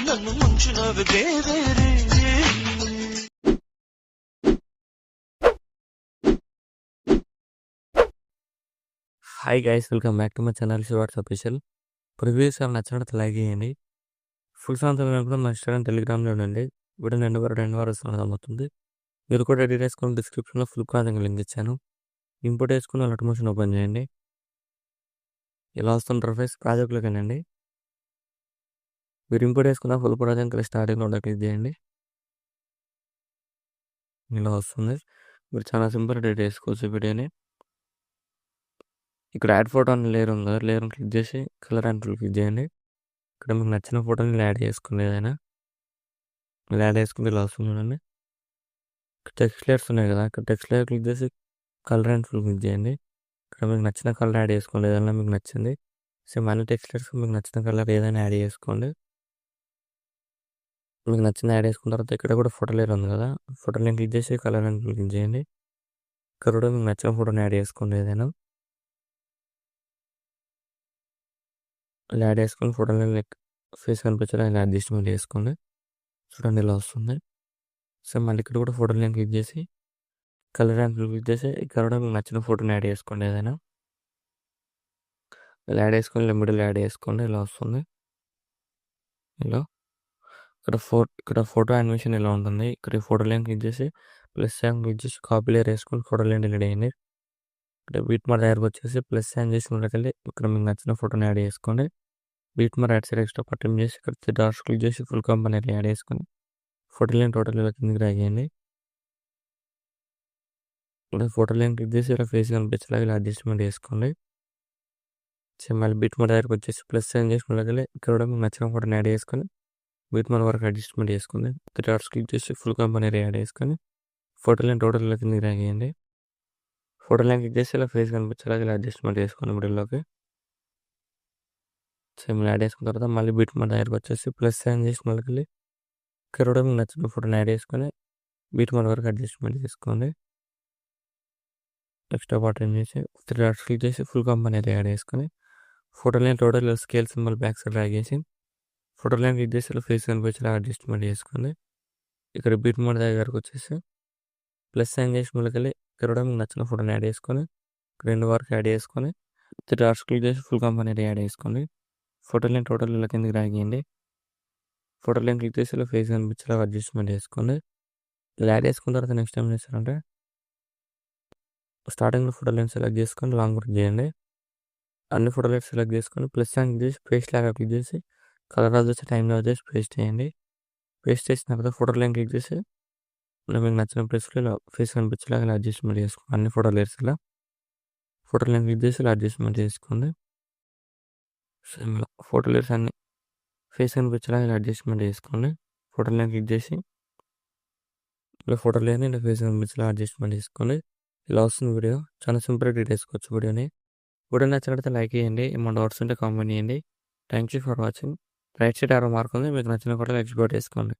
నన్ను ముంచినవి దేవేరే. Hi guys, welcome back to my channel shorts official. Previews ఏమైనా నచ్చినట్టు లైక్ చేయండి. ఫుల్ సాంగ్స్ కూడా మా ఇన్స్టాగ్రామ్, టెలిగ్రామ్లో ఉండండి. వీడియో 2 వారాలు అవుతుంది. మీరు కూడా ఎడిట్ చేసుకుని డిస్క్రిప్షన్లో ఫుల్ కాంతికి లింక్ ఇచ్చాను. ఇంపోర్ట్ చేసుకుని ఆటోమేషన్ ఓపెన్ చేయండి. ఇలా వస్తుంటారు ఫేస్ ప్రాజెక్ట్లోకి వెళ్ళండి. మీరు ఇంపోర్ట్ చేసుకున్న ఫుల్ ప్రాజెక్ట్ స్టార్టింగ్లో క్లిక్ చేయండి. ఇలా వస్తుంది. మీరు చాలా సింపుల్ ఎడిట్ చేసుకోవచ్చు వీడియోని. ఇక్కడ యాడ్ ఫోటో అని లేయర్ ఉంది కదా, లేయర్ క్లిక్ చేసి కలర్ అండ్ క్లిక్ చేయండి. ఇక్కడ మీకు నచ్చిన ఫోటోని యాడ్ చేసుకోండి. ఏదైనా యాడ్ చేసుకుంటే ఇలా వస్తుంది చూడండి. టెక్స్ట్ లేయర్స్ ఉన్నాయి కదా, ఇక్కడ టెక్స్ట్ లేయర్ క్లిక్ చేసి కలర్ అండ్ ఫుల్ క్లిక్ చేయండి. ఇక్కడ మీకు నచ్చిన కలర్ యాడ్ చేసుకోండి, ఏదైనా మీకు నచ్చింది. సేమ్ అన్ని టెక్స్ట్ లేయర్స్ మీకు నచ్చిన కలర్ ఏదైనా యాడ్ చేసుకోండి. మీకు నచ్చిన యాడ్ చేసుకున్న తర్వాత ఇక్కడ కూడా ఫోటో లేయర్ ఉంది కదా, ఫోటో లేయర్ క్లిక్ చేసి కలర్ అండ్ క్లిక్ చేయండి. ఇక్కడ కూడా మీకు నచ్చిన ఫోటోని యాడ్ చేసుకోండి. ఏదైనా యాడ్ చేసుకొని ఫోటోని ఫేస్ కనిపించేలా ఇలా అడ్జస్ట్మెంట్ చేసుకోండి. చూడండి ఇలా వస్తుంది. సో మళ్ళీ ఇక్కడ కూడా ఫోటో నేను క్లిక్ చేసి కలర్ అండ్ క్లిక్ చేసి ఇక్కడ కూడా మీకు నచ్చిన ఫోటోని యాడ్ చేసుకోండి. ఏదైనా ఇలా యాడ్ చేసుకొని ఇలా మిడిల్ యాడ్ చేసుకోండి. ఇలా వస్తుంది. ఇలా ఇక్కడ ఫోటో యానిమేషన్ ఇలా ఉంటుంది. ఇక్కడ ఈ ఫోటో లైన్ క్లిక్ చేసి ప్లస్ సైన్ క్లిక్ చేసి కాపీ లేయర్ వేసుకొని ఫోటో లైన్ డిలీట్ అయ్యింది. ఇక్కడ బీట్ మార్ దగ్గరకు వచ్చేసి ప్లస్ సైన్ చేసుకున్నట్లయితే ఇక్కడ మీకు నచ్చిన ఫోటోని యాడ్ చేసుకోండి. బీట్ మార్ రైట్ సైడ్ ఎక్స్ట్రా పట్టం చేసి ఇక్కడ డాట్స్ క్లిక్ చేసి ఫుల్ కంపెనీ యాడ్ చేసుకొని ఫోటో లైన్ టోటల్ ఇలా కిందకి రాగేయండి. ఇలా ఫోటో లైన్ క్లిక్ చేసి ఇలా ఫేస్ కనిపించేలాగా ఇలా అడ్జస్ట్మెంట్ చేసుకోండి. మళ్ళీ బీట్ మార్ దగ్గరకు వచ్చేసి ప్లస్ సైన్ చేసుకున్నట్లయితే ఇక్కడ కూడా మీకు నచ్చిన ఫోటోని యాడ్ చేసుకొని బీట్ మార్ వరకు అడ్జస్ట్మెంట్ చేసుకుంది. డాట్స్ క్లిక్ చేసి ఫుల్ కంపెనీ యాడ్ చేసుకొని ఫోటో లైన్ టోటల్ ఇలా కిందకి రాగేయండి. ఫోటో లైన్ క్లిక్ చేసి ఇలా ఫేస్ కనిపించేలాగా ఇలా అడ్జస్ట్మెంట్ చేసుకోండి మిడిల్లోకి. సేమ్ యాడ్ చేసుకున్న తర్వాత మళ్ళీ బీట్ మార్ దగ్గరకు వచ్చేసి ప్లస్ సైన్ చేసి మళ్ళీ ఇక్కడ కూడా మీకు నచ్చిన ఫోటోని యాడ్ చేసుకొని బీట్ మార్ వరకు అడ్జస్ట్మెంట్ చేసుకోండి. ఎక్స్ట్రా పార్ట్ ఏం చేసి 3 డాట్స్ క్లిక్ చేసి ఫుల్ కంపెనీ యాడ్ చేసుకొని photo line total scale symbol back side drag చేసి ఫోటో లైన్ క్లిక్ చేసి ఫేస్ కనిపించేలా అడ్జస్ట్మెంట్ చేసుకోండి. ఇక్కడ బీట్ మార్ దగ్గరకు వచ్చేసి ప్లస్ సైన్ చేసి మళ్ళీ ఇక్కడ కూడా మీకు నచ్చిన ఫోటోని యాడ్ చేసుకొని 2 వరకు యాడ్ చేసుకొని 3 డాట్స్ క్లిక్ చేసి ఫుల్ కంపెనీ యాడ్ చేసుకోండి. ఫోటో లైన్ టోటల్ ఇలా కిందకి డ్రాగ్ చేయండి. ఫోటో లైన్ క్లిక్ చేసి ఇలా ఫేస్ కనిపించేలా అడ్జస్ట్మెంట్ చేసుకోండి. ఇలా యాడ్ చేసుకున్న తర్వాత నెక్స్ట్ ఏం చేస్తారంటే స్టార్టింగ్లో ఫోటో లైన్ సెలెక్ట్ చేసుకొని లాంగ్ వర్క్ చేయండి. అన్ని ఫోటో లైన్స్ సెలెక్ట్ చేసుకొని ప్లస్ సైన్ చేసి పేస్ట్ లాగా క్లిక్ చేసి కలర్ వచ్చేసి టైంలో వచ్చేసి పేస్ట్ చేయండి. పేస్ట్ చేసిన తర్వాత ఫోటో లైన్ క్లిక్ చేసి మీకు నచ్చిన ప్లేస్లో ఇలా ఫేస్ కనిపించేలాగా ఇలా అడ్జస్ట్మెంట్ చేసుకోండి. అన్ని ఫోటో లేయర్స్ ఇలా ఫోటో లైన్ క్లిక్ చేసి ఇలా అడ్జస్ట్మెంట్ చేసుకోండి. సేమ్ ఇలా ఫోటో లేయర్స్ అన్ని ఫేస్ కనిపించేలాగా ఇలా అడ్జస్ట్మెంట్ చేసుకోండి. ఫోటో లైన్ క్లిక్ చేసి ఇలా ఫోటో లైన్ ఇలా ఫేస్ కనిపించేలా అడ్జస్ట్మెంట్ చేసుకోండి. ఇలా వస్తుంది వీడియో. చాలా సింపుల్ ఎడిట్ చేసుకోవచ్చు వీడియోని. వీడియో నచ్చినట్లయితే లైక్ చేయండి. ఏమైనా డౌట్స్ ఉంటే కామెంట్ చేయండి. Thank you for watching. Right side ఆరో మార్క్ ఉంది, మీకు నచ్చిన కూడా ఎక్స్పోర్ట్ చేసుకోండి.